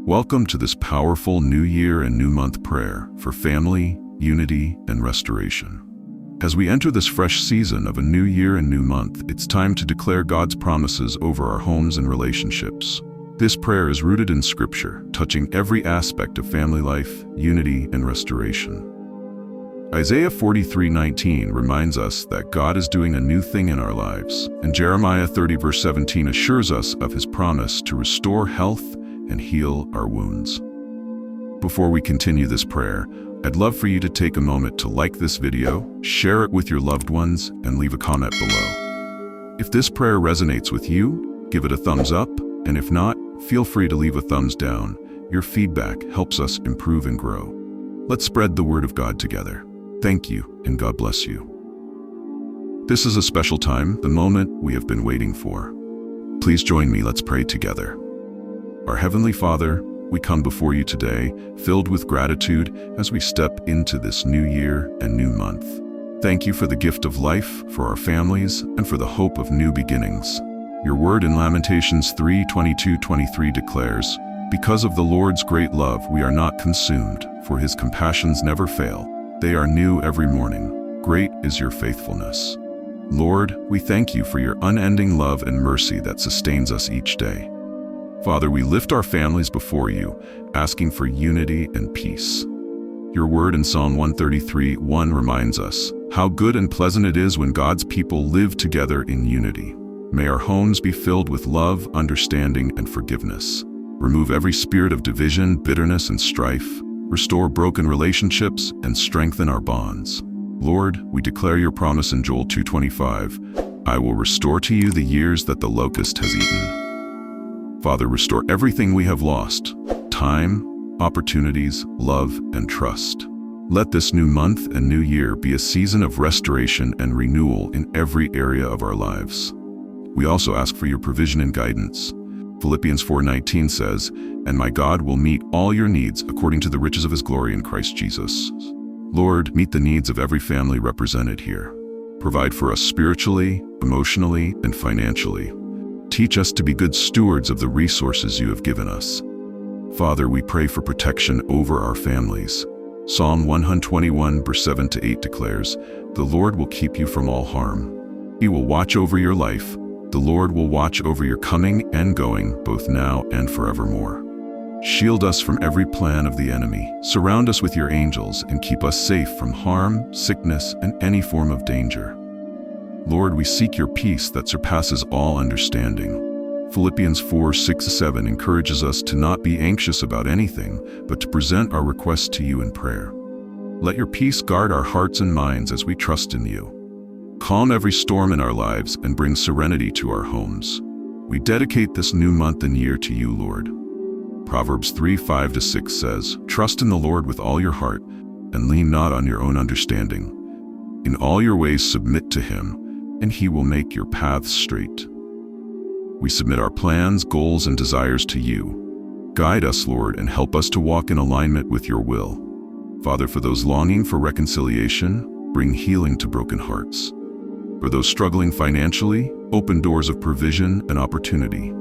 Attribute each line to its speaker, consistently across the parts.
Speaker 1: Welcome to this powerful New Year and New Month prayer for family, unity, and restoration. As we enter this fresh season of a new year and new month, it's time to declare God's promises over our homes and relationships. This prayer is rooted in Scripture, touching every aspect of family life, unity, and restoration. Isaiah 43:19 reminds us that God is doing a new thing in our lives, and Jeremiah 30 verse 17 assures us of His promise to restore health and heal our wounds. Before we continue this prayer, I'd love for you to take a moment to like this video, share it with your loved ones, and leave a comment below. If this prayer resonates with you, give it a thumbs up, and if not, feel free to leave a thumbs down. Your feedback helps us improve and grow. Let's spread the word of God together. Thank you, and God bless you. This is a special time, the moment we have been waiting for. Please join me, let's pray together. Our Heavenly Father, we come before you today, filled with gratitude as we step into this new year and new month. Thank you for the gift of life, for our families, and for the hope of new beginnings. Your word in Lamentations 3:22-23 declares, "Because of the Lord's great love we are not consumed, for His compassions never fail. They are new every morning. Great is your faithfulness." Lord, we thank you for your unending love and mercy that sustains us each day. Father, we lift our families before you, asking for unity and peace. Your word in Psalm 133:1 reminds us how good and pleasant it is when God's people live together in unity. May our homes be filled with love, understanding, and forgiveness. Remove every spirit of division, bitterness, and strife. Restore broken relationships and strengthen our bonds. Lord, we declare your promise in Joel 2:25, "I will restore to you the years that the locust has eaten." Father, restore everything we have lost: time, opportunities, love, and trust. Let this new month and new year be a season of restoration and renewal in every area of our lives. We also ask for your provision and guidance. Philippians 4:19 says, "And my God will meet all your needs according to the riches of His glory in Christ Jesus." Lord, meet the needs of every family represented here. Provide for us spiritually, emotionally, and financially. Teach us to be good stewards of the resources you have given us. Father, we pray for protection over our families. Psalm 121 verse 7-8 declares, "The Lord will keep you from all harm. He will watch over your life. The Lord will watch over your coming and going, both now and forevermore." Shield us from every plan of the enemy. Surround us with your angels and keep us safe from harm, sickness, and any form of danger. Lord, we seek your peace that surpasses all understanding. Philippians 4:6-7 encourages us to not be anxious about anything, but to present our requests to you in prayer. Let your peace guard our hearts and minds as we trust in you. Calm every storm in our lives and bring serenity to our homes. We dedicate this new month and year to you, Lord. Proverbs 3:5-6 says, "Trust in the Lord with all your heart, and lean not on your own understanding. In all your ways submit to Him, and He will make your paths straight." We submit our plans, goals, and desires to you. Guide us, Lord, and help us to walk in alignment with your will. Father, for those longing for reconciliation, bring healing to broken hearts. For those struggling financially, open doors of provision and opportunity.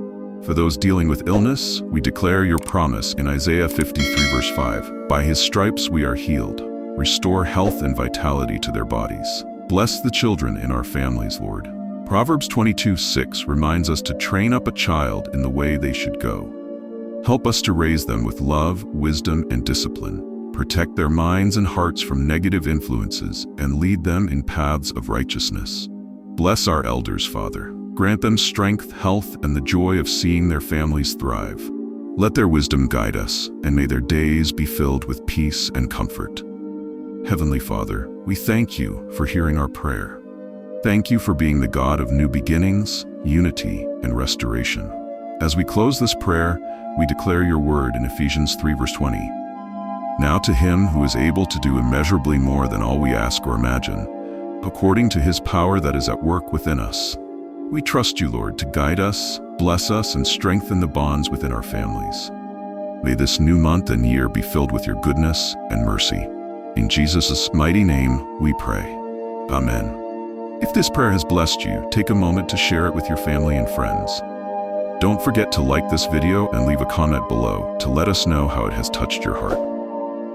Speaker 1: For those dealing with illness, we declare your promise in Isaiah 53 verse 5, "By His stripes we are healed." Restore health and vitality to their bodies. Bless the children in our families, Lord. Proverbs 22:6 reminds us to train up a child in the way they should go. Help us to raise them with love, wisdom, and discipline. Protect their minds and hearts from negative influences and lead them in paths of righteousness. Bless our elders, Father. Grant them strength, health, and the joy of seeing their families thrive. Let their wisdom guide us, and may their days be filled with peace and comfort. Heavenly Father, we thank you for hearing our prayer. Thank you for being the God of new beginnings, unity, and restoration. As we close this prayer, we declare your word in Ephesians 3 verse 20. "Now to Him who is able to do immeasurably more than all we ask or imagine, according to His power that is at work within us." We trust you, Lord, to guide us, bless us, and strengthen the bonds within our families. May this new month and year be filled with your goodness and mercy. In Jesus' mighty name we pray. Amen. If this prayer has blessed you, take a moment to share it with your family and friends. Don't forget to like this video and leave a comment below to let us know how it has touched your heart.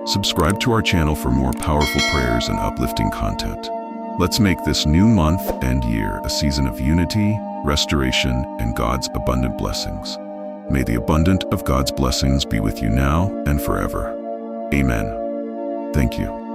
Speaker 1: Subscribe to our channel for more powerful prayers and uplifting content. Let's make this new month and year a season of unity, restoration, and God's abundant blessings. May the abundance of God's blessings be with you now and forever. Amen. Thank you.